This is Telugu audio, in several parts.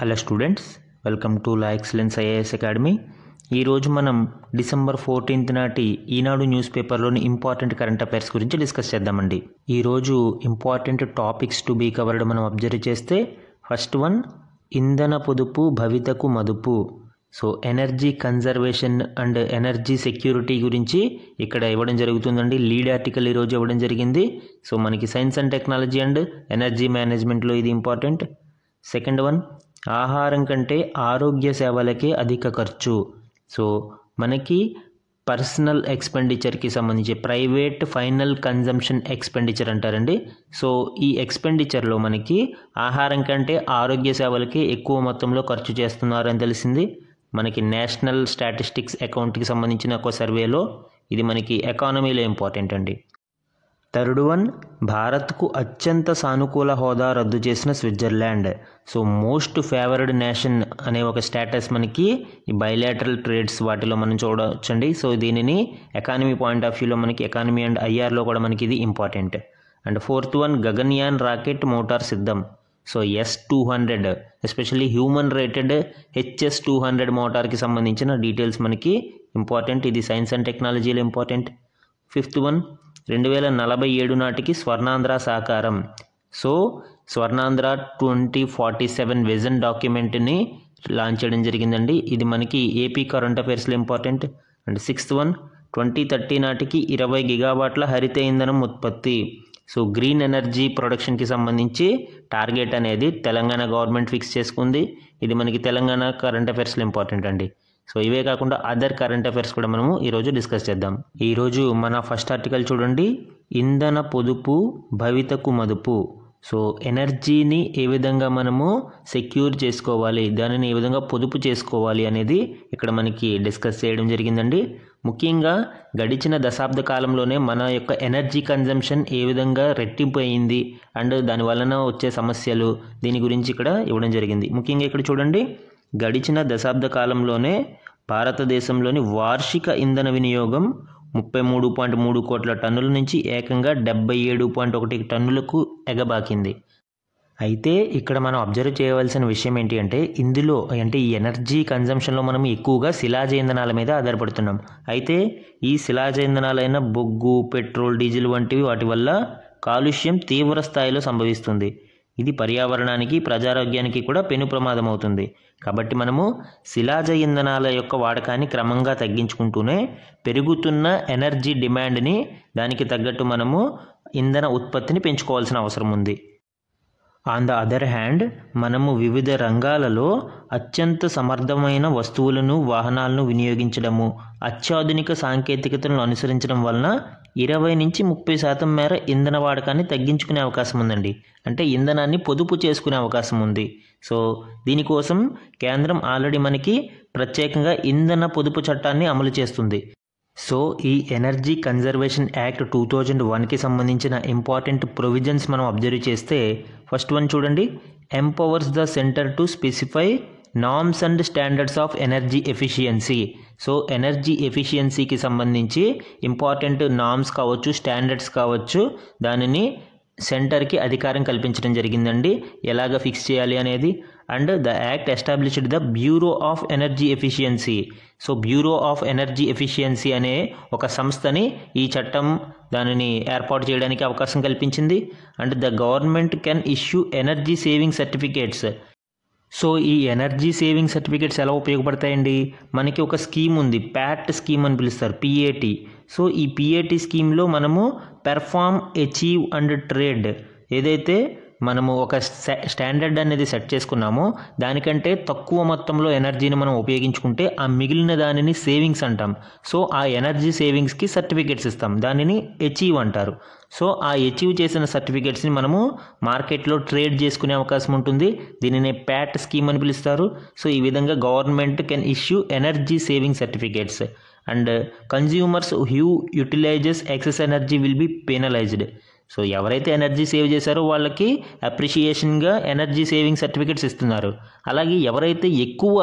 Hello students, welcome to la excellence IAS academy. ఈరోజు మనం డిసెంబర్ 14 నాటి ఈనాడు న్యూస్ పేపర్లోని ఇంపార్టెంట్ కరెంట్ అఫైర్స్ గురించి డిస్కస్ చేద్దామండి. ఈరోజు important topics to be covered మనం అబ్జర్వ్ చేస్తే, ఫస్ట్ వన్ ఇంధన పొదుపు భవితకు మదుపు. So energy conservation and energy security గురించి ఇక్కడ ఇవ్వడం జరుగుతుందండి. లీడ్ ఆర్టికల్ ఈరోజు ఇవ్వడం జరిగింది. సో మనకి science and technology and energy మేనేజ్మెంట్లో ఇది ఇంపార్టెంట్. సెకండ్ వన్ ఆహారం కంటే ఆరోగ్య సేవలకే అధిక ఖర్చు. సో మనకి పర్సనల్ ఎక్స్పెండిచర్కి సంబంధించి ప్రైవేట్ ఫైనల్ కన్జంప్షన్ ఎక్స్పెండిచర్ అంటారండి. సో ఈ ఎక్స్పెండిచర్లో మనకి ఆహారం కంటే ఆరోగ్య సేవలకి ఎక్కువ మొత్తంలో ఖర్చు చేస్తున్నారని తెలిసింది. మనకి నేషనల్ స్టాటిస్టిక్స్ అకౌంట్కి సంబంధించిన ఒక సర్వేలో ఇది మనకి ఎకానమీలో ఇంపార్టెంట్ అండి. థర్డ్ వన్ భారత్కు అత్యంత సానుకూల హోదా రద్దు చేసిన Switzerland. So most favoured nation అనే ఒక స్టేటస్ మనకి ఈ బైలాటరల్ ట్రేడ్స్ వాటిలో మనం చూడవచ్చండి. సో దీనిని ఎకానమీ పాయింట్ ఆఫ్ వ్యూలో మనకి ఎకానమీ అండ్ ఐఆర్లో కూడా మనకి ఇది important. And fourth one Gaganyaan rocket motor సిద్ధం. So S-200 especially human rated HS-200 మోటార్కి సంబంధించిన డీటెయిల్స్ మనకి ఇంపార్టెంట్. ఇది సైన్స్ అండ్ టెక్నాలజీలో ఇంపార్టెంట్. ఫిఫ్త్ వన్ 2047 నాటికి స్వర్ణాంధ్ర సాకారం. సో స్వర్ణాంధ్ర 2047 విజన్ డాక్యుమెంట్ని లాంచ్ చేయడం జరిగిందండి. ఇది మనకి ఏపీ కరెంట్ అఫైర్స్లో ఇంపార్టెంట్. అండ్ సిక్స్త్ వన్ 2030 నాటికి 20 గిగావాట్ల హరిత ఇంధనం ఉత్పత్తి. సో గ్రీన్ ఎనర్జీ ప్రొడక్షన్కి సంబంధించి టార్గెట్ అనేది తెలంగాణ గవర్నమెంట్ ఫిక్స్ చేసుకుంది. ఇది మనకి తెలంగాణ కరెంట్ అఫైర్స్లో ఇంపార్టెంట్ అండి. సో ఇవే కాకుండా అదర్ కరెంట్ అఫైర్స్ కూడా మనము ఈరోజు డిస్కస్ చేద్దాం. ఈరోజు మన ఫస్ట్ ఆర్టికల్ చూడండి, ఇంధన పొదుపు భవితకు మదుపు. సో ఎనర్జీని ఏ విధంగా మనము సెక్యూర్ చేసుకోవాలి, దానిని ఏ విధంగా పొదుపు చేసుకోవాలి అనేది ఇక్కడ మనకి డిస్కస్ చేయడం జరిగిందండి. ముఖ్యంగా గడిచిన దశాబ్ద కాలంలోనే మన యొక్క ఎనర్జీ కన్జంప్షన్ ఏ విధంగా రెట్టింపు అయింది అండ్ దాని వలన వచ్చే సమస్యలు, దీని గురించి ఇక్కడ ఇవ్వడం జరిగింది. ముఖ్యంగా ఇక్కడ చూడండి, గడిచిన దశాబ్ద కాలంలోనే భారతదేశంలోని వార్షిక ఇంధన వినియోగం 33.3 కోట్ల టన్నుల నుంచి ఏకంగా 77.1 టన్నులకు ఎగబాకింది. అయితే ఇక్కడ మనం అబ్జర్వ్ చేయవలసిన విషయం ఏంటి అంటే, ఇందులో ఈ ఎనర్జీ కన్జంప్షన్లో మనం ఎక్కువగా శిలాజ ఇంధనాల మీద ఆధారపడుతున్నాం. అయితే ఈ శిలాజ ఇంధనాలైన బొగ్గు, పెట్రోల్, డీజిల్ వంటివి వాటి వల్ల కాలుష్యం తీవ్ర స్థాయిలో సంభవిస్తుంది. ఇది పర్యావరణానికి, ప్రజారోగ్యానికి కూడా పెను ప్రమాదం అవుతుంది. కాబట్టి మనము శిలాజ ఇంధనాల యొక్క వాడకాన్ని క్రమంగా తగ్గించుకుంటూనే పెరుగుతున్న ఎనర్జీ డిమాండ్ని దానికి తగ్గట్టు మనము ఇంధన ఉత్పత్తిని పెంచుకోవాల్సిన అవసరం ఉంది. ఆన్ ద అదర్ హ్యాండ్ మనము వివిధ రంగాలలో అత్యంత సమర్థమైన వస్తువులను, వాహనాలను వినియోగించడము, అత్యాధునిక సాంకేతికతలను అనుసరించడం వలన 20-30% మేర ఇంధన వాడకాన్ని తగ్గించుకునే అవకాశం ఉందండి. అంటే ఇంధనాన్ని పొదుపు చేసుకునే అవకాశం ఉంది. సో దీనికోసం కేంద్రం ఆల్రెడీ మనకి ప్రత్యేకంగా ఇంధన పొదుపు చట్టాన్ని అమలు చేస్తుంది. సో ఈ ఎనర్జీ కన్జర్వేషన్ యాక్ట్ 2001కి సంబంధించిన ఇంపార్టెంట్ ప్రొవిజన్స్ మనం అబ్జర్వ్ చేస్తే, ఫస్ట్ వన్ చూడండి, empowers the centre to specify norms and standards of energy efficiency. So energy ఎఫిషియన్సీకి సంబంధించి ఇంపార్టెంట్ నార్మ్స్ కావచ్చు, స్టాండర్డ్స్ కావచ్చు, దానిని సెంటర్కి అధికారం కల్పించడం జరిగిందండి, ఎలాగ ఫిక్స్ చేయాలి అనేది. And the act established the bureau of energy efficiency. So bureau of energy efficiency అనే ఒక సంస్థని ఈ చట్టం దానిని ఏర్పాటు చేయడానికి అవకాశం కల్పించింది. And the government can issue energy saving certificates. So ఈ ఎనర్జీ సేవింగ్ సర్టిఫికేట్స్ ఎలా ఉపయోగపడతాయండి, మనకి ఒక స్కీమ్ ఉంది, ప్యాట్ స్కీమ్ అని పిలుస్తారు, PAT. సో ఈ PAT స్కీమ్లో మనము పెర్ఫార్మ్, అచీవ్ అండ్ ట్రేడ్, ఏదైతే మనము ఒక స్టాండర్డ్ అనేది సెట్ చేసుకున్నామో దానికంటే తక్కువ మొత్తంలో ఎనర్జీని మనం ఉపయోగించుకుంటే ఆ మిగిలిన దానిని సేవింగ్స్ అంటాం. సో ఆ ఎనర్జీ సేవింగ్స్కి సర్టిఫికేట్స్ ఇస్తాం, దానిని అచీవ్ అంటారు. సో ఆ అచీవ్ చేసిన సర్టిఫికేట్స్ని మనము మార్కెట్లో ట్రేడ్ చేసుకునే అవకాశం ఉంటుంది. దీనిని ప్యాట్ స్కీమ్ అని పిలుస్తారు. సో ఈ విధంగా government can issue energy saving certificates. And consumers who utilises excess energy will be penalised. So ఎవరైతే ఎనర్జీ సేవ్ చేశారో వాళ్ళకి అప్రిషియేషన్గా ఎనర్జీ సేవింగ్ సర్టిఫికేట్స్ ఇస్తున్నారు. అలాగే ఎవరైతే ఎక్కువ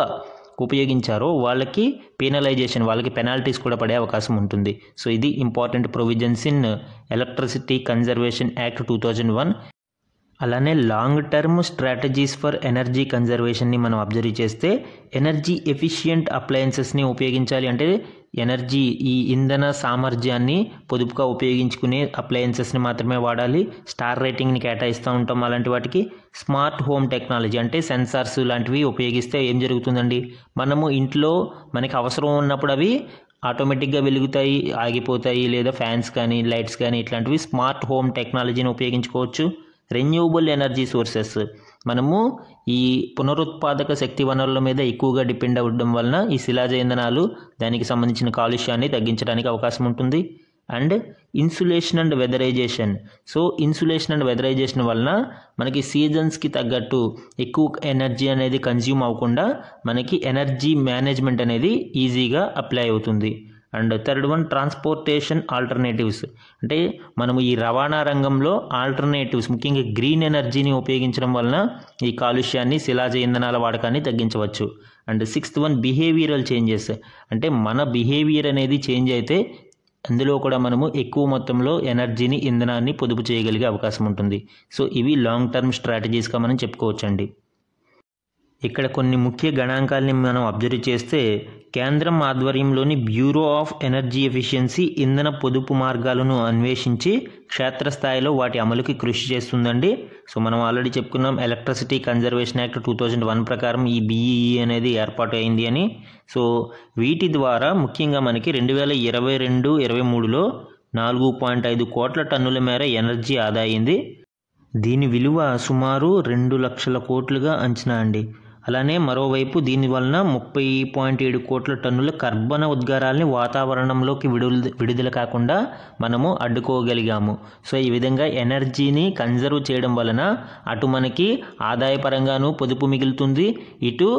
ఉపయోగించారో వాళ్ళకి పెనలైజేషన్, వాళ్ళకి పెనాల్టీస్ కూడా పడే అవకాశం ఉంటుంది. సో ఇది important provisions in electricity conservation act 2001. అలానే long term strategies for energy కన్జర్వేషన్ని మనం అబ్జర్వ్ చేస్తే ఎనర్జీ ఎఫిషియంట్ అప్లయన్సెస్ని ఉపయోగించాలి, అంటే ఎనర్జీ ఈ ఇంధన సామర్థ్యాన్ని పొదుపుగా ఉపయోగించుకునే అప్లయన్సెస్ని మాత్రమే వాడాలి. స్టార్ రేటింగ్ని కేటాయిస్తూ ఉంటాం అలాంటి వాటికి. స్మార్ట్ హోమ్ టెక్నాలజీ అంటే సెన్సార్స్ లాంటివి ఉపయోగిస్తే ఏం జరుగుతుందండి, మనము ఇంట్లో మనకి అవసరం ఉన్నప్పుడు అవి ఆటోమేటిక్గా వెలుగుతాయి, ఆగిపోతాయి, లేదా ఫ్యాన్స్ కానీ లైట్స్ కానీ ఇట్లాంటివి స్మార్ట్ హోమ్ టెక్నాలజీని ఉపయోగించుకోవచ్చు. రెన్యూవబుల్ ఎనర్జీ సోర్సెస్, మనము ఈ పునరుత్పాదక శక్తి వనరుల మీద ఎక్కువగా డిపెండ్ అవ్వడం వలన ఈ శిలాజ ఇంధనాలు దానికి సంబంధించిన కాలుష్యాన్ని తగ్గించడానికి అవకాశం ఉంటుంది. And insulation and weatherization, so insulation and weatherization వలన మనకి సీజన్స్కి తగ్గట్టు ఎక్కువ ఎనర్జీ అనేది కన్జ్యూమ్ అవ్వకుండా మనకి ఎనర్జీ మేనేజ్మెంట్ అనేది ఈజీగా అప్లై అవుతుంది. And third one transportation alternatives, అంటే మనము ఈ రవాణా రంగంలో ఆల్టర్నేటివ్స్ ముఖ్యంగా గ్రీన్ ఎనర్జీని ఉపయోగించడం వలన ఈ కాలుష్యాన్ని శిలాజ ఇంధనాల వాడకాన్ని తగ్గించవచ్చు. And sixth one behavioural changes, అంటే మన బిహేవియర్ అనేది చేంజ్ అయితే అందులో కూడా మనము ఎక్కువ మొత్తంలో ఎనర్జీని ఇంధనాన్ని పొదుపు చేయగలిగే అవకాశం ఉంటుంది. సో ఇవి లాంగ్ టర్మ్ స్ట్రాటజీస్గా మనం చెప్పుకోవచ్చండి. ఇక్కడ కొన్ని ముఖ్య గణాంకాలని మనం అబ్జర్వ్ చేస్తే కేంద్రం ఆధ్వర్యంలోని బ్యూరో ఆఫ్ ఎనర్జీ ఎఫిషియన్సీ ఇంధన పొదుపు మార్గాలను అన్వేషించి క్షేత్రస్థాయిలో వాటి అమలుకి కృషి చేస్తుందండి. సో మనం ఆల్రెడీ చెప్పుకున్నాం ఎలక్ట్రిసిటీ కన్జర్వేషన్ యాక్ట్ 2001 ప్రకారం ఈ BEE అనేది ఏర్పాటు అయింది అని. సో వీటి ద్వారా ముఖ్యంగా మనకి 2022-23లో 4.5 కోట్ల టన్నుల మేర ఎనర్జీ ఆదా అయింది. దీని విలువ సుమారు 2 లక్షల కోట్లుగా అంచనా అండి. అలానే మరోవైపు దీనివలన 30.7 కోట్ల టన్నుల కర్బన ఉద్గారాలని వాతావరణంలోకి విడుదల కాకుండా మనము అడ్డుకోగలిగాము. సో ఈ విధంగా ఎనర్జీని కన్జర్వ్ చేయడం వలన అటు మనకి ఆదాయపరంగాను పొదుపు మిగులుతుంది, ఇటు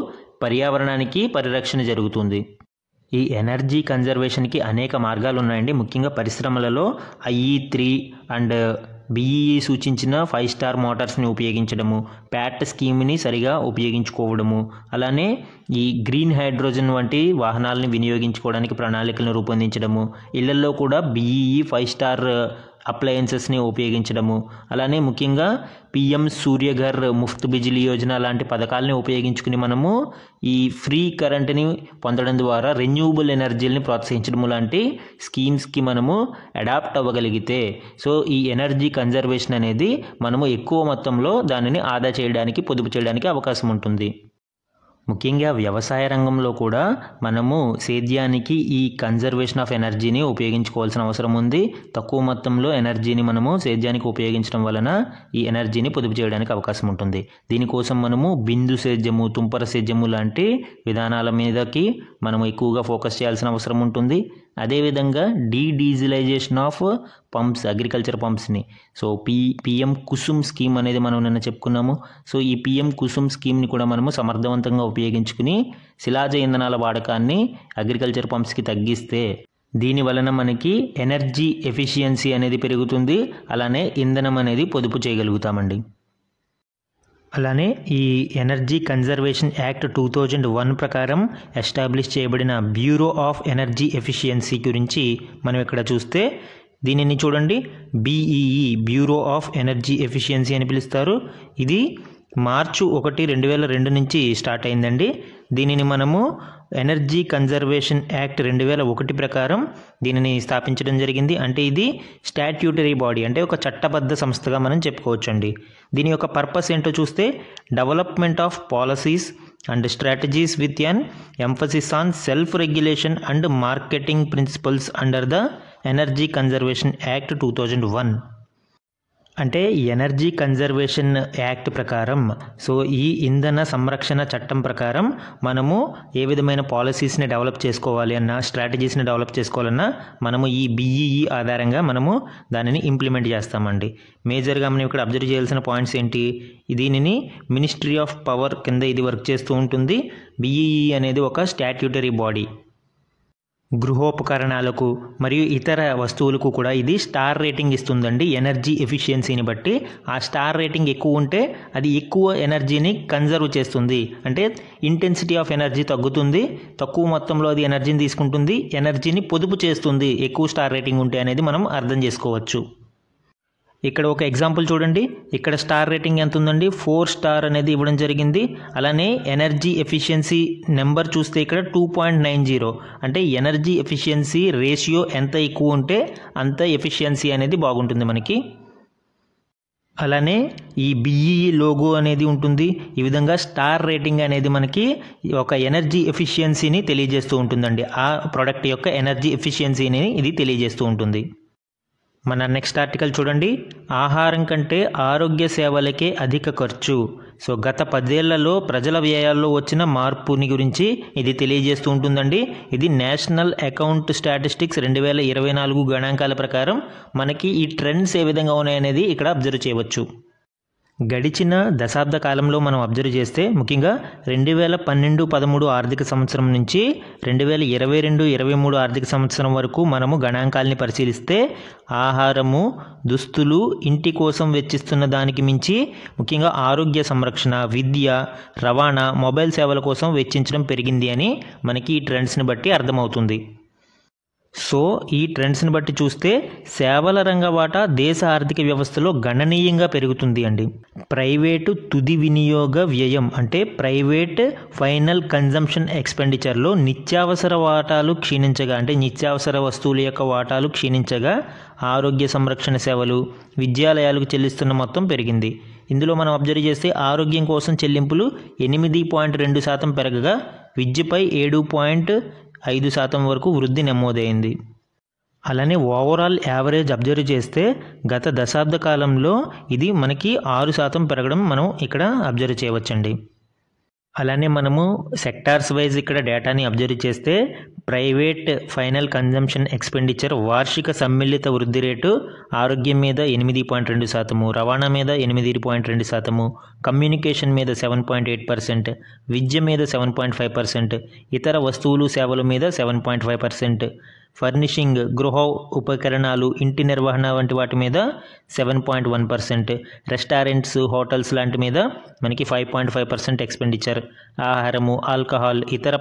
పర్యావరణానికి పరిరక్షణ జరుగుతుంది. ఈ ఎనర్జీ కన్జర్వేషన్కి అనేక మార్గాలు ఉన్నాయండి. ముఖ్యంగా పరిశ్రమలలో IE3 అండ్ BEE సూచించిన 5 స్టార్ మోటార్స్ని ఉపయోగించడము, ప్యాట్ స్కీమ్ని సరిగా ఉపయోగించుకోవడము, అలానే ఈ గ్రీన్ హైడ్రోజన్ వంటి వాహనాలను వినియోగించుకోవడానికి ప్రణాళికలను రూపొందించడము, ఇళ్లలో కూడా BEE 5 స్టార్ అప్లయన్సెస్ని ఉపయోగించడము, అలానే ముఖ్యంగా PM సూర్యఘర్ ముఫ్త్ బిజిలీ యోజన లాంటి పథకాలని ఉపయోగించుకుని మనము ఈ ఫ్రీ కరెంట్ని పొందడం ద్వారా రెన్యూవబుల్ ఎనర్జీని ప్రోత్సహించడం లాంటి స్కీమ్స్కి మనము అడాప్ట్ అవ్వగలిగితే సో ఈ ఎనర్జీ కన్జర్వేషన్ అనేది మనము ఎక్కువ మొత్తంలో దానిని ఆదా చేయడానికి పొదుపు చేయడానికి అవకాశం ఉంటుంది. ముఖ్యంగా వ్యవసాయ రంగంలో కూడా మనము సేద్యానికి ఈ కన్జర్వేషన్ ఆఫ్ ఎనర్జీని ఉపయోగించుకోవాల్సిన అవసరం ఉంది. తక్కువ మొత్తంలో ఎనర్జీని మనము సేద్యానికి ఉపయోగించడం వలన ఈ ఎనర్జీని పొదుపు చేయడానికి అవకాశం ఉంటుంది. దీనికోసం మనము బిందు సేద్యము, తుంపర సేద్యము లాంటి విధానాల మీదకి మనము ఎక్కువగా ఫోకస్ చేయాల్సిన అవసరం ఉంటుంది. అదేవిధంగా డీడీజిలైజేషన్ ఆఫ్ పంప్స్, అగ్రికల్చర్ పంప్స్ని, సో PM కుసుమ్ స్కీమ్ అనేది మనం నిన్న చెప్పుకున్నాము. సో ఈ PM కుసుమ్ స్కీమ్ని కూడా మనము సమర్థవంతంగా ఉపయోగించుకుని శిలాజ ఇంధనాల వాడకాన్ని అగ్రికల్చర్ పంప్స్కి తగ్గిస్తే దీని వలన మనకి ఎనర్జీ ఎఫిషియన్సీ అనేది పెరుగుతుంది, అలానే ఇంధనం అనేది పొదుపు చేయగలుగుతామండి. అలానే ఈ ఎనర్జీ కన్జర్వేషన్ యాక్ట్ 2001 ప్రకారం ఎస్టాబ్లిష్ చేయబడిన బ్యూరో ఆఫ్ ఎనర్జీ ఎఫిషియన్సీ గురించి మనం ఇక్కడ చూస్తే దీనిని చూడండి, BEE bureau of energy efficiency అని పిలుస్తారు. ఇది మార్చి 1, 2002 నుంచి స్టార్ట్ అయిందండి. దీనిని మనము ఎనర్జీ కన్జర్వేషన్ యాక్ట్ 2001 ప్రకారం దీనిని స్థాపించడం జరిగింది. అంటే ఇది స్టాట్యూటరీ బాడీ, అంటే ఒక చట్టబద్ధ సంస్థగా మనం చెప్పుకోవచ్చండి. దీని యొక్క పర్పస్ ఏంటో చూస్తే development of policies and strategies with an emphasis on self regulation and marketing principles under the energy conservation act 2001. అంటే ఎనర్జీ కన్జర్వేషన్ యాక్ట్ ప్రకారం సో ఈ ఇంధన సంరక్షణ చట్టం ప్రకారం మనము ఏ విధమైన పాలసీస్ని డెవలప్ చేసుకోవాలి అన్నా, స్ట్రాటజీస్ని డెవలప్ చేసుకోవాలన్నా మనము ఈ BEE ఆధారంగా మనము దానిని ఇంప్లిమెంట్ చేస్తామండి. మేజర్గా మనం ఇక్కడ అబ్జర్వ్ చేయాల్సిన పాయింట్స్ ఏంటి, దీనిని మినిస్ట్రీ ఆఫ్ పవర్ కింద ఇది వర్క్ చేస్తూ ఉంటుంది. BEE అనేది ఒక స్టాట్యూటరీ బాడీ. గృహోపకరణాలకు మరియు ఇతర వస్తువులకు కూడా ఇది స్టార్ రేటింగ్ ఇస్తుందండి ఎనర్జీ ఎఫిషియన్సీని బట్టి. ఆ స్టార్ రేటింగ్ ఎక్కువ ఉంటే అది ఎక్కువ ఎనర్జీని కన్జర్వ్ చేస్తుంది, అంటే ఇంటెన్సిటీ ఆఫ్ ఎనర్జీ తగ్గుతుంది, తక్కువ మొత్తంలో అది ఎనర్జీని తీసుకుంటుంది, ఎనర్జీని పొదుపు చేస్తుంది ఎక్కువ స్టార్ రేటింగ్ ఉంటే అనేది మనం అర్థం చేసుకోవచ్చు. ఇక్కడ ఒక ఎగ్జాంపుల్ చూడండి, ఇక్కడ స్టార్ రేటింగ్ ఎంత ఉందండి, 4 స్టార్ అనేది ఇవ్వడం జరిగింది. అలానే ఎనర్జీ ఎఫిషియన్సీ నెంబర్ చూస్తే ఇక్కడ 2.90, అంటే ఎనర్జీ ఎఫిషియన్సీ రేషియో ఎంత ఎక్కువ ఉంటే అంత ఎఫిషియన్సీ అనేది బాగుంటుంది మనకి. అలానే ఈ బిఈఈ లోగో అనేది ఉంటుంది. ఈ విధంగా స్టార్ రేటింగ్ అనేది మనకి ఒక ఎనర్జీ ఎఫిషియన్సీని తెలియజేస్తూ ఉంటుందండి. ఆ ప్రోడక్ట్ యొక్క ఎనర్జీ ఎఫిషియన్సీని ఇది తెలియజేస్తూ ఉంటుంది. మన నెక్స్ట్ ఆర్టికల్ చూడండి, ఆహారం కంటే ఆరోగ్య సేవలకే అధిక ఖర్చు. సో గత 10 ఏళ్లలో ప్రజల వ్యయాల్లో వచ్చిన మార్పుని గురించి ఇది తెలియజేస్తూ ఉంటుందండి. ఇది నేషనల్ అకౌంట్ స్టాటిస్టిక్స్ 2024 గణాంకాల ప్రకారం మనకి ఈ ట్రెండ్స్ ఏ విధంగా ఉన్నాయనేది ఇక్కడ అబ్జర్వ్ చేయవచ్చు. గడిచిన దశాబ్ద కాలంలో మనం అబ్జర్వ్ చేస్తే ముఖ్యంగా 2012-13 ఆర్థిక సంవత్సరం నుంచి 2022-23 ఆర్థిక సంవత్సరం వరకు మనము గణాంకాలని పరిశీలిస్తే ఆహారము, దుస్తులు, ఇంటి కోసం వెచ్చిస్తున్న దానికి మించి ముఖ్యంగా ఆరోగ్య సంరక్షణ, విద్య, రవాణా, మొబైల్ సేవల కోసం వెచ్చించడం పెరిగింది అని మనకి ఈ ట్రెండ్స్ని బట్టి అర్థమవుతుంది. సో ఈ ట్రెండ్స్ని బట్టి చూస్తే సేవల రంగ వాటా దేశ ఆర్థిక వ్యవస్థలో గణనీయంగా పెరుగుతుంది అండి. ప్రైవేటు తుది వినియోగ వ్యయం అంటే ప్రైవేట్ ఫైనల్ కన్జంప్షన్ ఎక్స్పెండిచర్లో నిత్యావసర వాటాలు క్షీణించగా, అంటే నిత్యావసర వస్తువుల యొక్క వాటాలు క్షీణించగా ఆరోగ్య సంరక్షణ సేవలు, విద్యాలయాలకు చెల్లిస్తున్న మొత్తం పెరిగింది. ఇందులో మనం అబ్జర్వ్ చేస్తే ఆరోగ్యం కోసం చెల్లింపులు 8.2% పెరగగా విద్యపై 7.5% వరకు వృద్ధి నమోదైంది. అలానే ఓవరాల్ యావరేజ్ అబ్జర్వ్ చేస్తే గత దశాబ్ద కాలంలో ఇది మనకి 6% పెరగడం మనం ఇక్కడ అబ్జర్వ్ చేయవచ్చండి. అలానే మనము సెక్టార్స్ వైజ్ ఇక్కడ డేటాని అబ్జర్వ్ చేస్తే ప్రైవేట్ ఫైనల్ కన్జంప్షన్ ఎక్స్పెండిచర్ వార్షిక సమ్మిళిత వృద్ధి రేటు ఆరోగ్యం మీద 8.2%, రవాణా మీద 8.2%, కమ్యూనికేషన్ మీద 7.8%, విద్య మీద 7.5%, ఇతర వస్తువులు సేవల మీద 7.5%, ఫర్నిషింగ్, గృహ ఉపకరణాలు, ఇంటి నిర్వహణ వంటి వాటి మీద 7.1%, రెస్టారెంట్స్, హోటల్స్ లాంటి మీద మనకి 5.5% ఎక్స్పెండిచర్, ఆహారము, ఆల్కహాల్, ఇతర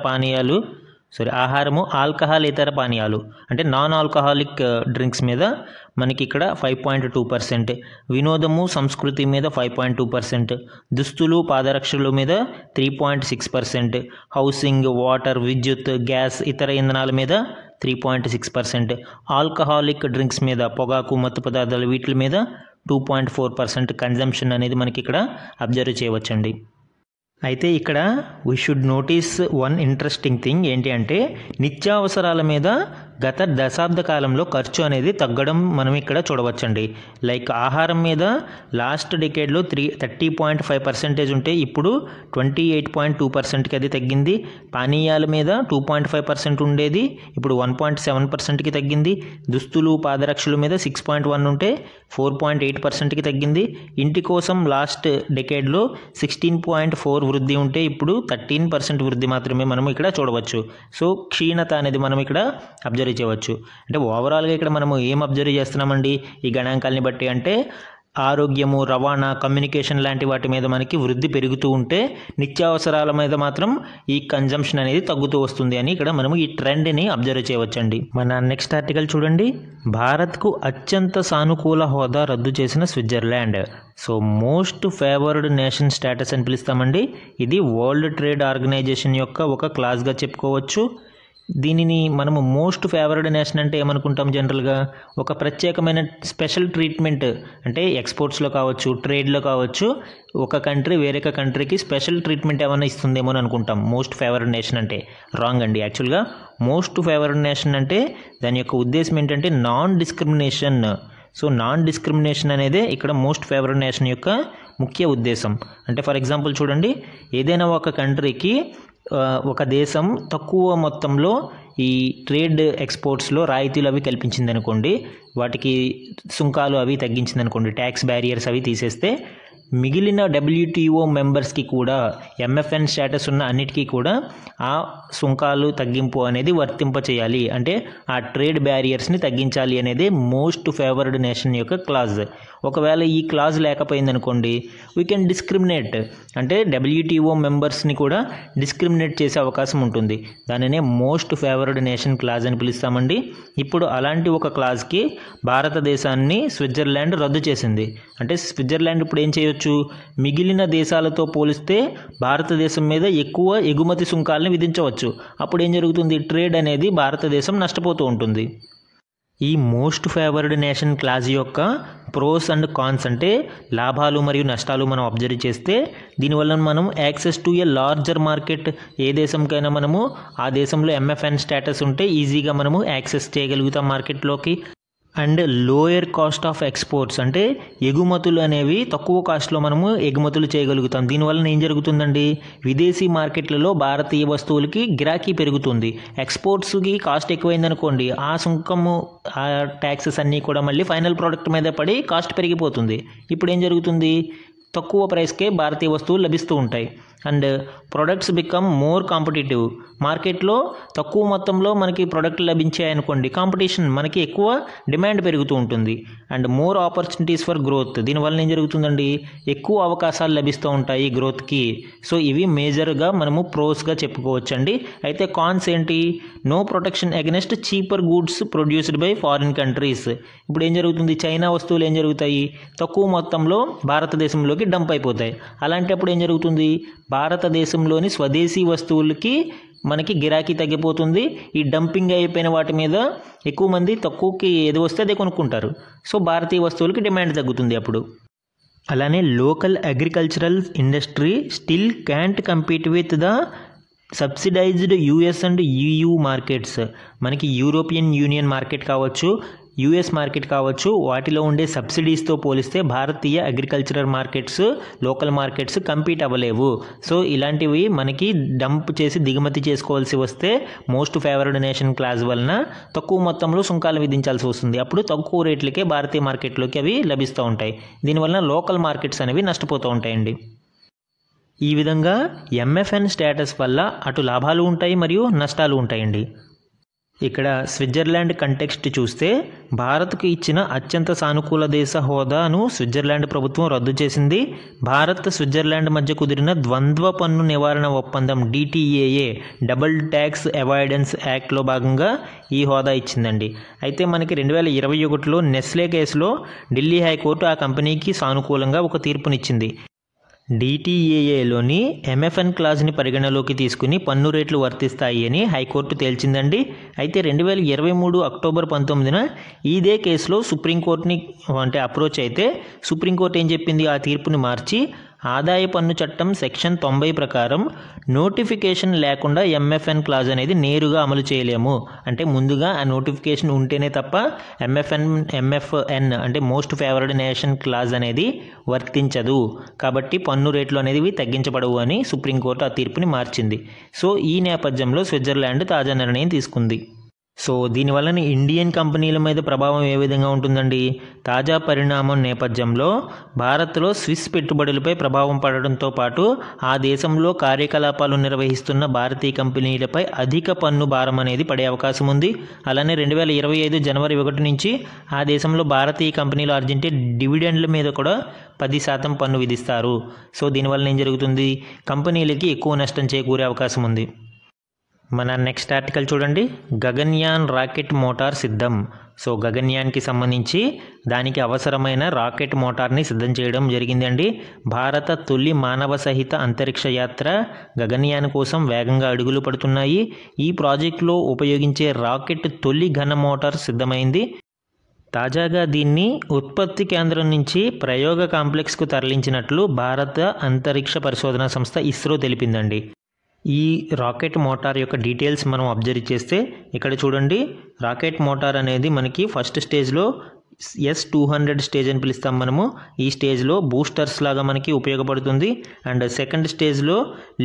పానీయాలు అంటే నాన్ ఆల్కహాలిక్ డ్రింక్స్ మీద మనకి ఇక్కడ 5.2%, వినోదము, సంస్కృతి మీద 5.2%, దుస్తులు, పాదరక్షలు మీద 3.6%, హౌసింగ్, వాటర్, విద్యుత్, గ్యాస్, ఇతర ఇంధనాల మీద 3.6%, ఆల్కహాలిక్ డ్రింక్స్ మీద, పొగాకు, మత్తు పదార్థాలు, వీటి మీద 2.4% కన్జంప్షన్ అనేది మనకి ఇక్కడ అబ్జర్వ్ చేయవచ్చండి. అయితే ఇక్కడ we should notice one interesting thing ఏంటి అంటే నిత్యావసరాల మీద గత దశాబ్ద కాలంలో ఖర్చు అనేది తగ్గడం మనం ఇక్కడ చూడవచ్చండి. లైక్ ఆహారం మీద లాస్ట్ డెకేడ్లో 30.5% ఉంటే ఇప్పుడు 28.2%కి అది తగ్గింది. పానీయాల మీద 2.5% ఉండేది, ఇప్పుడు 1.7%కి తగ్గింది. దుస్తులు, పాదరక్షల మీద 6.1 ఉంటే 4.8%కి తగ్గింది. ఇంటి కోసం లాస్ట్ డెకేడ్లో 16.4 వృద్ధి ఉంటే ఇప్పుడు 13% వృద్ధి మాత్రమే మనం ఇక్కడ చూడవచ్చు. సో క్షీణత అనేది మనం ఇక్కడ అబ్జర్వ్ చేయవచ్చు. అంటే ఓవరాల్గా ఇక్కడ మనము ఏం అబ్జర్వ్ చేస్తున్నామండి ఈ గణాంకాలని బట్టి అంటే ఆరోగ్యము, రవాణా, కమ్యూనికేషన్ లాంటి వాటి మీద మనకి వృద్ధి పెరుగుతూ ఉంటే నిత్యావసరాల మీద మాత్రం ఈ కన్జంప్షన్ అనేది తగ్గుతూ వస్తుంది అని ఇక్కడ మనము ఈ ట్రెండ్ని అబ్జర్వ్ చేయవచ్చండి. మన నెక్స్ట్ ఆర్టికల్ చూడండి, భారత్కు అత్యంత సానుకూల హోదా రద్దు చేసిన Switzerland. So most favoured nation status అని పిలుస్తామండి. ఇది వరల్డ్ ట్రేడ్ ఆర్గనైజేషన్ యొక్క ఒక క్లాస్గా చెప్పుకోవచ్చు. దీనిని మనము మోస్ట్ ఫేవర్డ్ నేషన్ అంటే ఏమనుకుంటాం జనరల్గా ఒక ప్రత్యేకమైన స్పెషల్ ట్రీట్మెంట్ అంటే ఎక్స్పోర్ట్స్లో కావచ్చు, ట్రేడ్లో కావచ్చు, ఒక కంట్రీ వేరే కంట్రీకి స్పెషల్ ట్రీట్మెంట్ ఏమైనా ఇస్తుందేమో అని అనుకుంటాం మోస్ట్ ఫేవర్డ్ నేషన్ అంటే. రాంగ్ అండి. యాక్చువల్గా మోస్ట్ ఫేవర్డ్ నేషన్ అంటే దాని యొక్క ఉద్దేశం ఏంటంటే non discrimination. So non discrimination అనేదే ఇక్కడ మోస్ట్ ఫేవర్డ్ నేషన్ యొక్క ముఖ్య ఉద్దేశం. అంటే ఫర్ ఎగ్జాంపుల్ చూడండి, ఏదైనా ఒక కంట్రీకి ఒక దేశం తక్కువ మొత్తంలో ఈ ట్రేడ్ ఎక్స్పోర్ట్స్లో రాయితీలు అవి కల్పించింది అనుకోండి, వాటికి సుంకాలు అవి తగ్గించింది అనుకోండి, ట్యాక్స్ బ్యారియర్స్ అవి తీసేస్తే మిగిలిన WTO మెంబర్స్కి కూడా MFN స్టేటస్ ఉన్న అన్నిటికీ కూడా ఆ సుంకాలు తగ్గింపు అనేది వర్తింపచేయాలి. అంటే ఆ ట్రేడ్ బ్యారియర్స్ని తగ్గించాలి అనేది మోస్ట్ ఫేవర్డ్ నేషన్ యొక్క క్లాజ్. ఒకవేళ ఈ క్లాజ్ లేకపోయింది అనుకోండి, వీ కెన్ డిస్క్రిమినేట్, అంటే WTO మెంబర్స్ని కూడా డిస్క్రిమినేట్ చేసే అవకాశం ఉంటుంది. దానినే మోస్ట్ ఫేవర్డ్ నేషన్ క్లాజ్ అని పిలుస్తామండి. ఇప్పుడు అలాంటి ఒక క్లాజ్కి భారతదేశాన్ని స్విట్జర్లాండ్ రద్దు చేసింది. అంటే స్విట్జర్లాండ్ ఇప్పుడు ఏం చేయొచ్చు, మిగిలిన దేశాలతో పోలిస్తే భారతదేశం మీద ఎక్కువ ఎగుమతి సుంకాలను విధించవచ్చు. అప్పుడు ఏం జరుగుతుంది, ట్రేడ్ అనేది భారతదేశం నష్టపోతూ ఉంటుంది. ఈ మోస్ట్ ఫేవర్డ్ నేషన్ క్లాజ్ యొక్క ప్రోస్ అండ్ కాన్స్ అంటే లాభాలు మరియు నష్టాలు మనం అబ్జర్వ్ చేస్తే, దీనివల్ల మనం access to a larger market, ఏ దేశంకైనా మనము ఆ దేశంలో MFN స్టేటస్ ఉంటే ఈజీగా మనము యాక్సెస్ చేయగలుగుతాం మార్కెట్లోకి. And lower cost of exports అంటే ఎగుమతులు అనేవి తక్కువ కాస్ట్లో మనము ఎగుమతులు చేయగలుగుతాం. దీనివల్ల ఏం జరుగుతుందండి, విదేశీ మార్కెట్లలో భారతీయ వస్తువులకి గిరాకీ పెరుగుతుంది. ఎక్స్పోర్ట్స్కి కాస్ట్ ఎక్కువైందనుకోండి, ఆ సుంకము ఆ ట్యాక్సెస్ అన్నీ కూడా మళ్ళీ ఫైనల్ ప్రోడక్ట్ మీద పడి కాస్ట్ పెరిగిపోతుంది. ఇప్పుడు ఏం జరుగుతుంది, తక్కువ ప్రైస్కే భారతీయ వస్తువులు లభిస్తూ ఉంటాయి. And products become more competitive. మార్కెట్లో తక్కువ మొత్తంలో మనకి ప్రొడక్ట్లు లభించాయనుకోండి, కాంపిటీషన్ మనకి ఎక్కువ డిమాండ్ పెరుగుతూ ఉంటుంది. And more opportunities for growth. దీనివల్ల ఏం జరుగుతుందండి, ఎక్కువ అవకాశాలు లభిస్తూ ఉంటాయి గ్రోత్కి. సో ఇవి మేజర్గా మనము ప్రోస్గా చెప్పుకోవచ్చండి. అయితే కాన్స్ ఏంటి, no protection against cheaper goods produced by foreign countries. ఇప్పుడు ఏం జరుగుతుంది, చైనా వస్తువులు ఏం జరుగుతాయి, తక్కువ మొత్తంలో భారతదేశంలోకి డంప్ అయిపోతాయి. అలాంటప్పుడు ఏం జరుగుతుంది, భారతదేశంలోని స్వదేశీ వస్తువులకి మనకి గిరాకీ తగ్గిపోతుంది. ఈ డంపింగ్ అయిపోయిన వాటి మీద ఎక్కువ మంది తక్కువకి ఏది వస్తే అదే కొనుక్కుంటారు. సో భారతీయ వస్తువులకి డిమాండ్ తగ్గుతుంది అప్పుడు. అలానే local agricultural industry still can't compete with the subsidized US and EU markets. మనకి యూరోపియన్ యూనియన్ మార్కెట్ కావచ్చు, US మార్కెట్ కావచ్చు, వాటిలో ఉండే సబ్సిడీస్తో పోలిస్తే భారతీయ agricultural markets, local markets compete అవ్వలేవు. సో ఇలాంటివి మనకి డంప్ చేసి దిగుమతి చేసుకోవాల్సి వస్తే మోస్ట్ ఫేవర్డ్ నేషన్ క్లాజ్ వలన తక్కువ మొత్తంలో సుంకాలు విధించాల్సి వస్తుంది. అప్పుడు తక్కువ రేట్లకే భారతీయ మార్కెట్లోకి అవి లభిస్తూ ఉంటాయి. దీనివల్ల లోకల్ మార్కెట్స్ అనేవి నష్టపోతూ ఉంటాయండి. ఈ విధంగా MFN స్టేటస్ వల్ల అటు లాభాలు ఉంటాయి మరియు నష్టాలు ఉంటాయండి. ఇక్కడ స్విట్జర్లాండ్ కంటెక్స్ట్ చూస్తే, భారత్కు ఇచ్చిన అత్యంత సానుకూల దేశ హోదాను స్విట్జర్లాండ్ ప్రభుత్వం రద్దు చేసింది. భారత్ స్విట్జర్లాండ్ మధ్య కుదిరిన ద్వంద్వ పన్ను నివారణ ఒప్పందం DTAA డబుల్ ట్యాక్స్ అవాయిడెన్స్ యాక్ట్లో భాగంగా ఈ హోదా ఇచ్చిందండి. అయితే మనకి 2021లో నెస్లే కేసులో ఢిల్లీ హైకోర్టు ఆ కంపెనీకి సానుకూలంగా ఒక తీర్పునిచ్చింది. DTAAలోని MFN క్లాజ్ని పరిగణలోకి తీసుకుని పన్ను రేట్లు వర్తిస్తాయి అని హైకోర్టు తేల్చిందండి. అయితే 2023 అక్టోబర్ 19న ఇదే కేసులో సుప్రీంకోర్టుని అప్రోచ్ అయితే, సుప్రీంకోర్టు ఏం చెప్పింది, ఆ తీర్పుని మార్చి ఆదాయ పన్ను చట్టం సెక్షన్ 90 ప్రకారం నోటిఫికేషన్ లేకుండా MFN క్లాజ్ అనేది నేరుగా అమలు చేయలేము. అంటే ముందుగా ఆ నోటిఫికేషన్ ఉంటేనే తప్ప MFN అంటే మోస్ట్ ఫేవర్డ్ నేషన్ క్లాజ్ అనేది వర్తించదు. కాబట్టి పన్ను రేట్లు అనేవి తగ్గించబడవు అని సుప్రీంకోర్టు ఆ తీర్పుని మార్చింది. సో ఈ నేపథ్యంలో స్విట్జర్లాండ్ తాజా నిర్ణయం తీసుకుంది. సో దీనివల్ల ఇండియన్ కంపెనీల మీద ప్రభావం ఏ విధంగా ఉంటుందండి, తాజా పరిణామం నేపథ్యంలో భారత్లో స్విస్ పెట్టుబడులపై ప్రభావం పడడంతో పాటు ఆ దేశంలో కార్యకలాపాలు నిర్వహిస్తున్న భారతీయ కంపెనీలపై అధిక పన్ను భారం అనేది పడే అవకాశం ఉంది. అలానే 2025 జనవరి 1 నుంచి ఆ దేశంలో భారతీయ కంపెనీలు ఆర్జించే డివిడెండ్ల మీద కూడా 10% పన్ను విధిస్తారు. సో దీనివల్ల ఏం జరుగుతుంది, కంపెనీలకి ఎక్కువ నష్టం చేకూరే అవకాశం ఉంది. మన నెక్స్ట్ ఆర్టికల్ చూడండి, గగన్యాన్ రాకెట్ మోటార్ సిద్ధం. సో గగన్యాన్కి సంబంధించి దానికి అవసరమైన రాకెట్ మోటార్ని సిద్ధం చేయడం జరిగిందండి. భారత తొలి మానవ సహిత అంతరిక్ష యాత్ర గగన్యాన్ కోసం వేగంగా అడుగులు పడుతున్నాయి. ఈ ప్రాజెక్టులో ఉపయోగించే రాకెట్ తొలి ఘన మోటార్ సిద్ధమైంది. తాజాగా దీన్ని ఉత్పత్తి కేంద్రం నుంచి ప్రయోగ కాంప్లెక్స్కు తరలించినట్లు భారత అంతరిక్ష పరిశోధనా సంస్థ ఇస్రో తెలిపిందండి. ఈ రాకెట్ మోటార్ యొక్క డీటెయిల్స్ మనం అబ్జర్వ్ చేస్తే, ఇక్కడ చూడండి, రాకెట్ మోటార్ అనేది మనకి ఫస్ట్ స్టేజ్లో S200 స్టేజ్ అని పిలుస్తాం మనము. ఈ స్టేజ్లో బూస్టర్స్ లాగా మనకి ఉపయోగపడుతుంది. అండ్ సెకండ్ స్టేజ్లో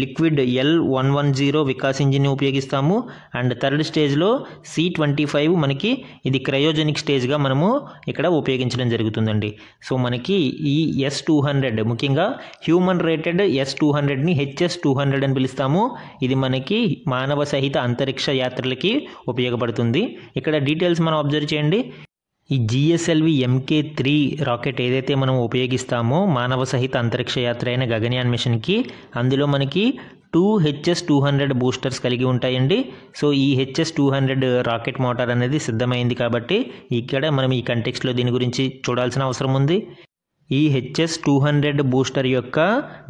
లిక్విడ్ L110 వికాస్ ఇంజిన్ని ఉపయోగిస్తాము. అండ్ థర్డ్ స్టేజ్లో C25 మనకి ఇది క్రయోజెనిక్ స్టేజ్గా మనము ఇక్కడ ఉపయోగించడం జరుగుతుందండి. సో మనకి ఈ S200 ముఖ్యంగా హ్యూమన్ రేటెడ్ S200ని HS200 అని పిలుస్తాము. ఇది మనకి మానవ సహిత అంతరిక్ష యాత్రలకి ఉపయోగపడుతుంది. ఇక్కడ డీటెయిల్స్ మనం అబ్జర్వ్ చేయండి. ఈ జిఎస్ఎల్వి MK3 రాకెట్ ఏదైతే మనం ఉపయోగిస్తామో మానవ సహిత అంతరిక్ష యాత్ర అయిన గగన్యాన్ మిషన్కి, అందులో మనకి 2 HS-200 బూస్టర్స్ కలిగి ఉంటాయండి. సో ఈ HS-200 రాకెట్ మోటార్ అనేది సిద్ధమైంది కాబట్టి ఇక్కడ మనం ఈ కంటెక్స్ట్లో దీని గురించి చూడాల్సిన అవసరం ఉంది. ఈ HS-200 బూస్టర్ యొక్క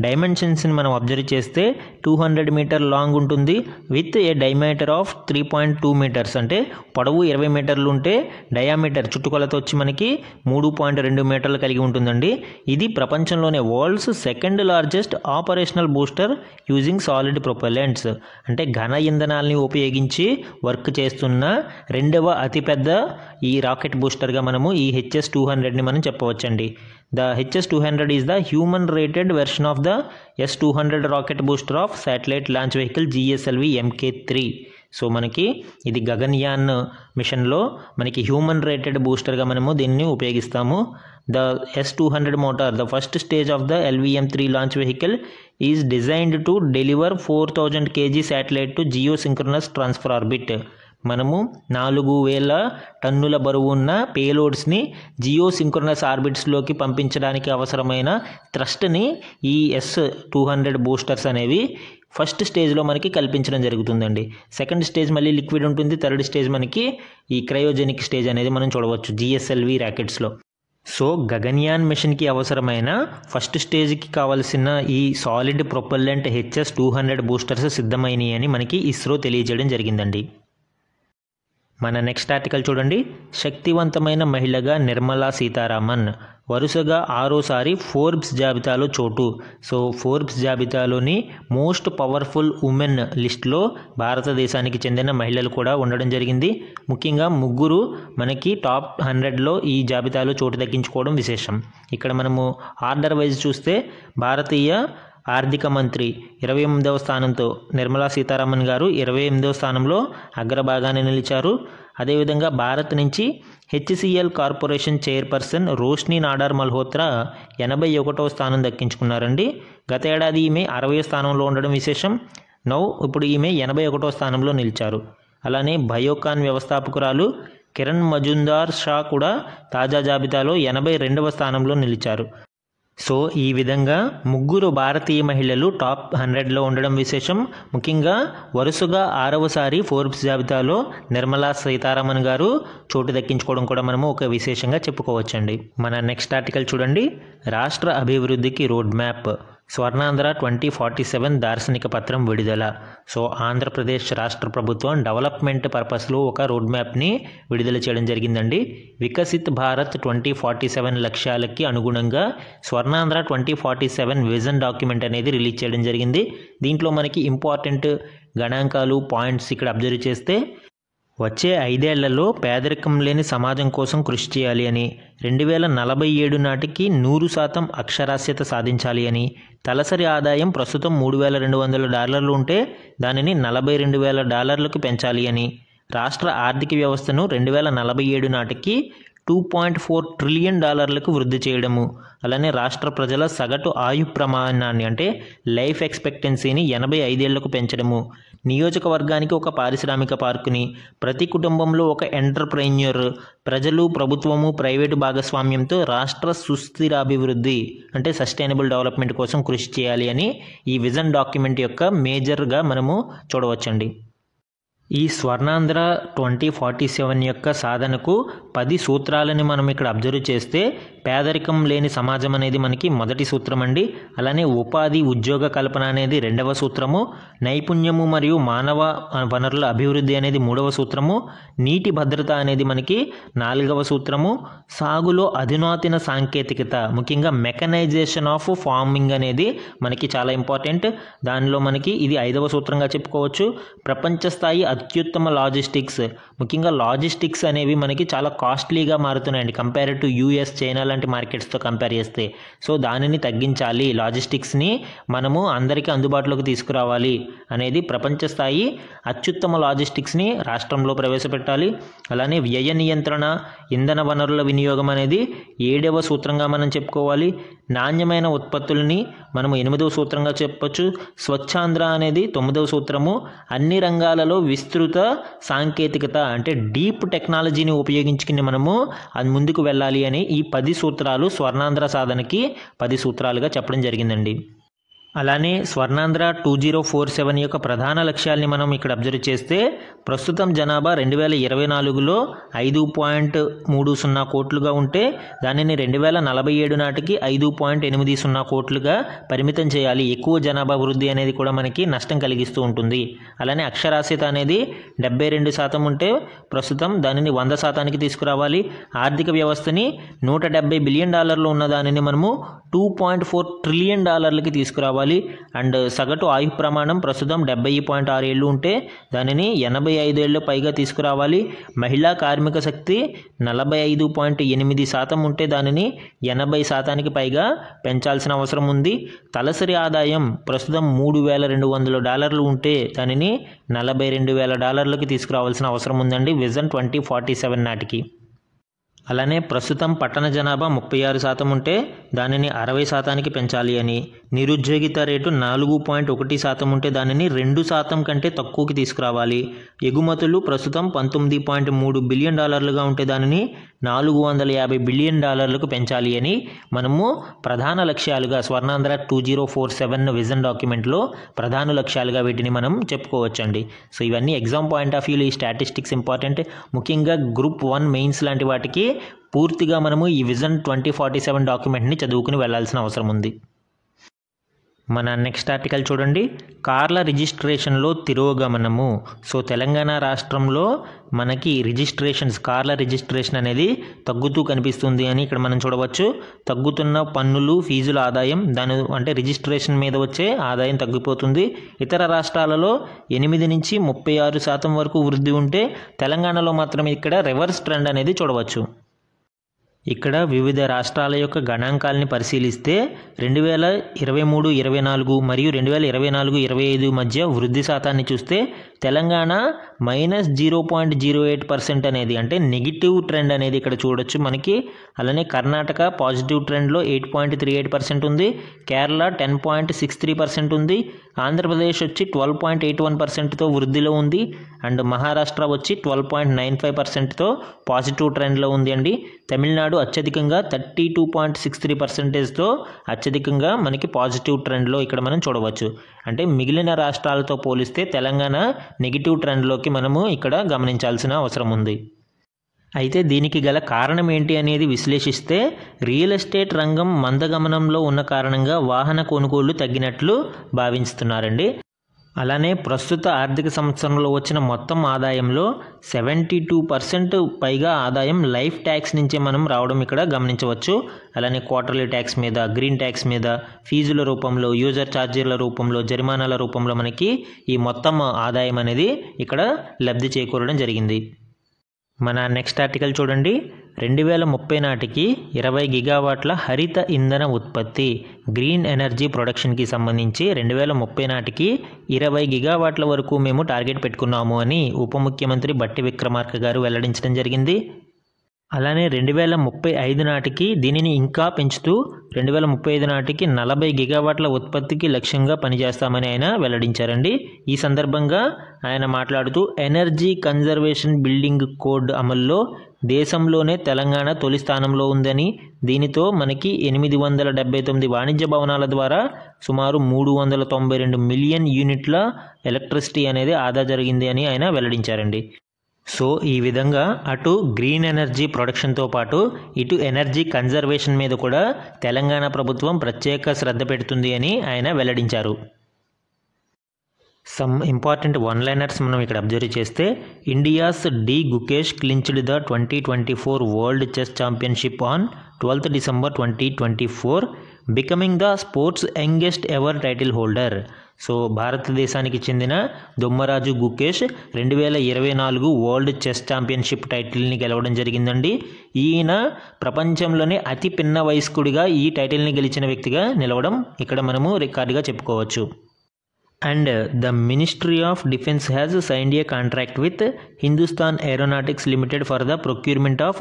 డైమెన్షన్స్ని మనం అబ్జర్వ్ చేస్తే 200 మీటర్ లాంగ్ ఉంటుంది with a diameter of 3.2 meters, అంటే పొడవు 20 మీటర్లు ఉంటే డయామీటర్ చుట్టుకొలత వచ్చి మనకి 3.2 మీటర్లు కలిగి ఉంటుందండి. ఇది ప్రపంచంలోనే world's second largest operational booster using solid propellants, అంటే ఘన ఇంధనాల్ని ఉపయోగించి వర్క్ చేస్తున్న రెండవ అతిపెద్ద ఈ రాకెట్ బూస్టర్గా మనము ఈ HS-200ని మనం చెప్పవచ్చండి. The HS-200 is the human-rated version of the S-200 rocket booster of satellite launch vehicle GSLV MK3. So మనకి ఇది గగన్యాన్ మిషన్లో మనకి హ్యూమన్ రేటెడ్ బూస్టర్గా మనము దీన్ని ఉపయోగిస్తాము. The S-200 motor, the first stage of the LVM-3 launch vehicle, is designed to deliver 4000 kg satellite to geosynchronous transfer orbit. మనము 4000 టన్నుల బరువు ఉన్న పేలోడ్స్ని జియోసింక్రోనస్ ఆర్బిట్స్లోకి పంపించడానికి అవసరమైన థ్రస్ట్ని ఈ S-200 బూస్టర్స్ అనేవి ఫస్ట్ స్టేజ్లో మనకి కల్పించడం జరుగుతుందండి. సెకండ్ స్టేజ్ మళ్ళీ లిక్విడ్ ఉంటుంది, థర్డ్ స్టేజ్ మనకి ఈ క్రయోజెనిక్ స్టేజ్ అనేది మనం చూడవచ్చు జిఎస్ఎల్వి ర్యాకెట్స్లో. సో గగన్యాన్ మిషన్కి అవసరమైన ఫస్ట్ స్టేజ్కి కావాల్సిన ఈ సాలిడ్ ప్రొపెల్లెంట్ HS-200 బూస్టర్స్ సిద్ధమైనవి అని మనకి ఇస్రో తెలియజేయడం జరిగిందండి. మన నెక్స్ట్ ఆర్టికల్ చూడండి. శక్తివంతమైన మహిళగా నిర్మలా సీతారామన్ వరుసగా 6వసారి ఫోర్బ్స్ జాబితాలో చోటు. సో ఫోర్బ్స్ జాబితాలోని మోస్ట్ పవర్ఫుల్ ఉమెన్ లిస్ట్లో భారతదేశానికి చెందిన మహిళలు కూడా ఉండడం జరిగింది. ముఖ్యంగా ముగ్గురు మనకి టాప్ 100లో ఈ జాబితాలో చోటు దక్కించుకోవడం విశేషం. ఇక్కడ మనము ఆర్డర్ వైజ్ చూస్తే భారతీయ ఆర్థిక మంత్రి 28వ స్థానంతో నిర్మలా సీతారామన్ గారు 28వ స్థానంలో అగ్రభాగాన్ని నిలిచారు. అదేవిధంగా భారత్ నుంచి HCL corporation chairperson Roshni Nadar Malhotra 81వ స్థానం దక్కించుకున్నారండి. గత ఏడాది ఈమె 60వ స్థానంలో ఉండడం విశేషం. ఇప్పుడు ఈమె 81వ స్థానంలో నిలిచారు. అలానే బయోకాన్ వ్యవస్థాపకురాలు కిరణ్ మజుందార్ షా కూడా తాజా జాబితాలో 82వ స్థానంలో నిలిచారు. సో ఈ విధంగా ముగ్గురు భారతీయ మహిళలు టాప్ 100లో ఉండడం విశేషం. ముఖ్యంగా వరుసగా 6వసారి ఫోర్బ్స్ జాబితాలో నిర్మలా సీతారామన్ గారు చోటు దక్కించుకోవడం కూడా మనము ఒక విశేషంగా చెప్పుకోవచ్చండి. మన నెక్స్ట్ ఆర్టికల్ చూడండి. రాష్ట్ర అభివృద్ధికి రోడ్ మ్యాప్, స్వర్ణాంధ్ర 2047 దార్శనిక పత్రం విడుదల. సో ఆంధ్రప్రదేశ్ రాష్ట్ర ప్రభుత్వం డెవలప్మెంట్ పర్పస్లో ఒక రోడ్ మ్యాప్ని విడుదల చేయడం జరిగిందండి. వికసిత్ భారత్ 2047 లక్ష్యాలకి అనుగుణంగా స్వర్ణాంధ్ర 2047 విజన్ డాక్యుమెంట్ అనేది రిలీజ్ చేయడం జరిగింది. దీంట్లో మనకి ఇంపార్టెంట్ గణాంకాలు పాయింట్స్ ఇక్కడ అబ్జర్వ్ చేస్తే, వచ్చే 5 ఏళ్లలో పేదరికం లేని సమాజం కోసం కృషి చేయాలి అని, 2047 నాటికి 100% అక్షరాస్యత సాధించాలి అని, తలసరి ఆదాయం ప్రస్తుతం $3,200 ఉంటే దానిని $42,000 పెంచాలి అని, రాష్ట్ర ఆర్థిక వ్యవస్థను 2047 నాటికి $2.4 ట్రిలియన్ వృద్ధి చేయడము, అలానే రాష్ట్ర ప్రజల సగటు ఆయు ప్రమాణాన్ని అంటే లైఫ్ ఎక్స్పెక్టెన్సీని 85 ఏళ్లకు పెంచడము, నియోజకవర్గానికి ఒక పారిశ్రామిక పార్కుని, ప్రతి కుటుంబంలో ఒక ఎంటర్ప్రెన్యూర్, ప్రజలు ప్రభుత్వము ప్రైవేటు భాగస్వామ్యంతో రాష్ట్ర సుస్థిరాభివృద్ధి అంటే సస్టైనబుల్ డెవలప్మెంట్ కోసం కృషి చేయాలి అని ఈ విజన్ డాక్యుమెంట్ యొక్క మేజర్గా మనము చూడవచ్చండి. ఈ స్వర్ణాంధ్ర 2047 యొక్క సాధనకు 10 సూత్రాలని మనం ఇక్కడ అబ్జర్వ్ చేస్తే, పేదరికం లేని సమాజం అనేది మనకి మొదటి సూత్రం అండి. అలానే ఉపాధి ఉద్యోగ కల్పన అనేది 2వ సూత్రము, నైపుణ్యము మరియు మానవ వనరుల అభివృద్ధి అనేది 3వ సూత్రము, నీటి భద్రత అనేది మనకి 4వ సూత్రము, సాగులో అధునాతన సాంకేతికత ముఖ్యంగా మెకనైజేషన్ ఆఫ్ ఫార్మింగ్ అనేది మనకి చాలా ఇంపార్టెంట్. దానిలో మనకి ఇది 5వ సూత్రంగా చెప్పుకోవచ్చు. ప్రపంచ స్థాయి అత్యుత్తమ లాజిస్టిక్స్, ముఖ్యంగా లాజిస్టిక్స్ అనేవి మనకి చాలా కాస్ట్లీగా మారుతున్నాయండి కంపేర్ టు US, చైనా లాంటి మార్కెట్స్తో కంపేర్ చేస్తే. సో దానిని తగ్గించాలి, లాజిస్టిక్స్ని మనము అందరికీ అందుబాటులోకి తీసుకురావాలి అనేది ప్రపంచ స్థాయి అత్యుత్తమ లాజిస్టిక్స్ని రాష్ట్రంలో ప్రవేశపెట్టాలి. అలానే వ్యయ నియంత్రణ, ఇంధన వనరుల వినియోగం అనేది 7వ సూత్రంగా మనం చెప్పుకోవాలి. నాణ్యమైన ఉత్పత్తుల్ని మనము 8వ సూత్రంగా చెప్పొచ్చు. స్వచ్ఛాంధ్ర అనేది 9వ సూత్రము. అన్ని రంగాలలో విస్తృత సాంకేతికత అంటే డీప్ టెక్నాలజీని ఉపయోగించుకుని మనము అది ముందుకు వెళ్ళాలి అని ఈ 10 సూత్రాలు స్వర్ణాంధ్ర సాధనకి 10 సూత్రాలుగా చెప్పడం జరిగిందండి. అలానే స్వర్ణాంధ్ర 2047 యొక్క ప్రధాన లక్ష్యాల్ని మనం ఇక్కడ అబ్జర్వ్ చేస్తే ప్రస్తుతం జనాభా 2024లో 5.30 కోట్లుగా ఉంటే దానిని 2047 నాటికి 5.80 కోట్లుగా పరిమితం చేయాలి. ఎక్కువ జనాభా వృద్ధి అనేది కూడా మనకి నష్టం కలిగిస్తూ ఉంటుంది. అలానే అక్షరాస్యత అనేది 72% ఉంటే ప్రస్తుతం దానిని 100%కి తీసుకురావాలి. ఆర్థిక వ్యవస్థని $170 బిలియన్ ఉన్న దానిని మనము $2.4 ట్రిలియన్ తీసుకురావాలి. అండ్ సగటు ఆయు ప్రమాణం ప్రస్తుతం 70.6 ఏళ్ళు ఉంటే దానిని 85 ఏళ్ళు పైగా తీసుకురావాలి. మహిళా కార్మిక శక్తి 45.8% ఉంటే దానిని 80%కి పైగా పెంచాల్సిన అవసరం ఉంది. తలసరి ఆదాయం ప్రస్తుతం $3,200 ఉంటే దానిని $42,000 తీసుకురావాల్సిన అవసరం ఉందండి విజన్ 2047 నాటికి. అలానే ప్రస్తుతం పట్టణ జనాభా 36% ఉంటే దానిని 60%కి పెంచాలి అని, నిరుద్యోగిత రేటు 4.1% ఉంటే దానిని 2% కంటే తక్కువకి తీసుకురావాలి. ఎగుమతులు ప్రస్తుతం $19.3 బిలియన్ ఉంటే దానిని $450 బిలియన్ పెంచాలి అని మనము ప్రధాన లక్ష్యాలుగా స్వర్ణాంధ్ర 2047 విజన్ డాక్యుమెంట్లో ప్రధాన లక్ష్యాలుగా వీటిని మనం చెప్పుకోవచ్చండి. సో ఇవన్నీ ఎగ్జామ్ పాయింట్ ఆఫ్ వ్యూలో ఈ స్టాటిస్టిక్స్ ఇంపార్టెంట్. ముఖ్యంగా గ్రూప్ 1 మెయిన్స్ లాంటి వాటికి పూర్తిగా మనము ఈ విజన్ 2047 డాక్యుమెంట్ని చదువుకుని వెళ్ళాల్సిన అవసరం ఉంది. మన నెక్స్ట్ ఆర్టికల్ చూడండి, కార్ల రిజిస్ట్రేషన్లో తిరోగమనము. సో తెలంగాణ రాష్ట్రంలో మనకి కార్ల రిజిస్ట్రేషన్ అనేది తగ్గుతూ కనిపిస్తుంది అని ఇక్కడ మనం చూడవచ్చు. తగ్గుతున్న పన్నులు, ఫీజుల ఆదాయం అంటే రిజిస్ట్రేషన్ మీద వచ్చే ఆదాయం తగ్గిపోతుంది. ఇతర రాష్ట్రాలలో 8 నుంచి 36% వరకు వృద్ధి ఉంటే తెలంగాణలో మాత్రం ఇక్కడ రివర్స్ ట్రెండ్ అనేది చూడవచ్చు. ఇక్కడ వివిధ రాష్ట్రాల యొక్క గణాంకాలని పరిశీలిస్తే 2023-24 మరియు 2024-25 మధ్య వృద్ధి శాతాన్ని చూస్తే తెలంగాణ -0.08% అనేది అంటే నెగిటివ్ ట్రెండ్ అనేది ఇక్కడ చూడొచ్చు మనకి. అలానే కర్ణాటక పాజిటివ్ ట్రెండ్లో 8.38% ఉంది, కేరళ 10.63% ఉంది, ఆంధ్రప్రదేశ్ వచ్చి 12.81%తో వృద్ధిలో ఉంది, అండ్ మహారాష్ట్ర వచ్చి 12.95%తో పాజిటివ్ ట్రెండ్లో ఉంది అండి. తమిళనాడు అత్యధికంగా 32.63%తో అత్యధికంగా మనకి పాజిటివ్ ట్రెండ్లో ఇక్కడ మనం చూడవచ్చు. అంటే మిగిలిన రాష్ట్రాలతో పోలిస్తే తెలంగాణ నెగిటివ్ ట్రెండ్లోకి మనము ఇక్కడ గమనించాల్సిన అవసరం ఉంది. అయితే దీనికి గల కారణం ఏంటి అనేది విశ్లేషిస్తే రియల్ ఎస్టేట్ రంగం మందగమనంలో ఉన్న కారణంగా వాహన కొనుగోళ్లు తగ్గినట్లు భావిస్తున్నారండి. అలానే ప్రస్తుత ఆర్థిక సంవత్సరంలో వచ్చిన మొత్తం ఆదాయంలో 72% పైగా ఆదాయం లైఫ్ ట్యాక్స్ నుంచే మనం రావడం ఇక్కడ గమనించవచ్చు. అలానే క్వార్టర్లీ ట్యాక్స్ మీద, గ్రీన్ ట్యాక్స్ మీద, ఫీజుల రూపంలో, యూజర్ ఛార్జీల రూపంలో, జరిమానాల రూపంలో మనకి ఈ మొత్తం ఆదాయం అనేది ఇక్కడ లబ్ధి చేకూరడం జరిగింది. మన నెక్స్ట్ ఆర్టికల్ చూడండి, 2030 నాటికి 20 గిగావాట్ల హరిత ఇంధన ఉత్పత్తి గ్రీన్ ఎనర్జీ ప్రొడక్షన్కి సంబంధించి 2030 నాటికి 20 గిగావాట్ల వరకు మేము టార్గెట్ పెట్టుకున్నాము అని ఉప ముఖ్యమంత్రి బట్టి విక్రమార్క గారు వెల్లడించడం జరిగింది. అలానే 2035 నాటికి దీనిని ఇంకా పెంచుతూ 2035 నాటికి 40 గిగావాట్ల ఉత్పత్తికి లక్ష్యంగా పనిచేస్తామని ఆయన వెల్లడించారండి. ఈ సందర్భంగా ఆయన మాట్లాడుతూ ఎనర్జీ కన్జర్వేషన్ బిల్డింగ్ కోడ్ అమల్లో దేశంలోనే తెలంగాణ తొలి స్థానంలో ఉందని, దీనితో మనకి 879 వాణిజ్య భవనాల ద్వారా సుమారు 392 మిలియన్ యూనిట్ల ఎలక్ట్రిసిటీ అనేది ఆదా జరిగింది అని ఆయన వెల్లడించారండి. సో ఈ విధంగా అటు గ్రీన్ ఎనర్జీ ప్రొడక్షన్తో పాటు ఇటు ఎనర్జీ కన్జర్వేషన్ మీద కూడా తెలంగాణ ప్రభుత్వం ప్రత్యేక శ్రద్ధ పెడుతుంది అని ఆయన వెల్లడించారు. సమ్ ఇంపార్టెంట్ వన్-లైనర్స్ మనం ఇక్కడ అబ్జర్వ్ చేస్తే India's D Gukesh clinched the 2024 world chess championship on 12th December 2024 becoming the sports youngest ever title holder. So భారతదేశానికి చెందిన Dommaraju Gukesh 2024 world chess championship టైటిల్ని గెలవడం జరిగిందండి. ఈయన ప్రపంచంలోనే అతి పిన్న వయస్కుడిగా ఈ టైటిల్ని గెలిచిన వ్యక్తిగా నిలవడం ఇక్కడ మనము రికార్డుగా చెప్పుకోవచ్చు. And the Ministry of Defence has signed a contract with Hindustan Aeronautics Limited for the procurement of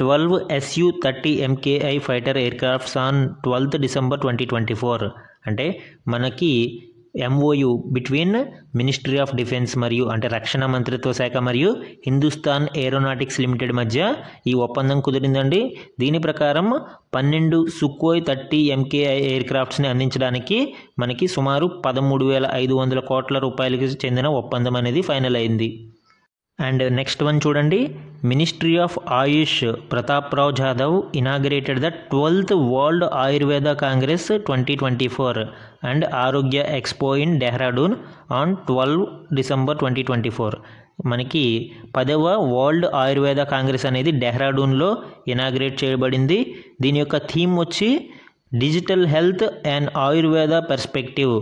12 Su-30 MKI fighter aircrafts on 12th December 2024. అంటే మనకి MoU between ministry of defence మరియు అంటే రక్షణ మంత్రిత్వ శాఖ మరియు హిందుస్థాన్ ఏరోనాటిక్స్ లిమిటెడ్ మధ్య ఈ ఒప్పందం కుదిరిందండి. దీని ప్రకారం 12 సుఖోయ్ 30 MKI ఎయిర్ క్రాఫ్ట్స్ని అందించడానికి మనకి సుమారు 13,500 కోట్ల రూపాయలకి చెందిన ఒప్పందం అనేది ఫైనల్ అయింది. అండ్ నెక్స్ట్ వన్ చూడండి, ministry of AYUSH Pratap Rao Jadhav inaugurated the 12th world Ayurveda congress 2024 and Arogya expo in Dehradun on 12 December 2024. మనకి 10వ వరల్డ్ ఆయుర్వేద కాంగ్రెస్ అనేది డెహ్రాడూన్లో ఇనాగరేట్ చేయబడింది. దీని యొక్క థీమ్ వచ్చి digital health and Ayurveda perspective.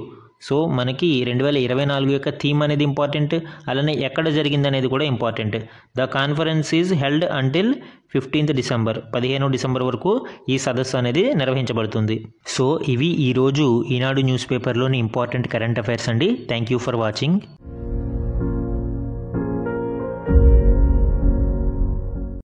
So మనకి 2024 యొక్క థీమ్ అనేది ఇంపార్టెంట్, అలానే ఎక్కడ జరిగింది అనేది కూడా important. The conference is held until 15th December, 15వ డిసెంబర్ వరకు ఈ సదస్సు అనేది నిర్వహించబడుతుంది. సో ఇవి ఈరోజు ఈనాడు న్యూస్ పేపర్లోని ఇంపార్టెంట్ కరెంట్ అఫైర్స్ అండి. Thank you for watching.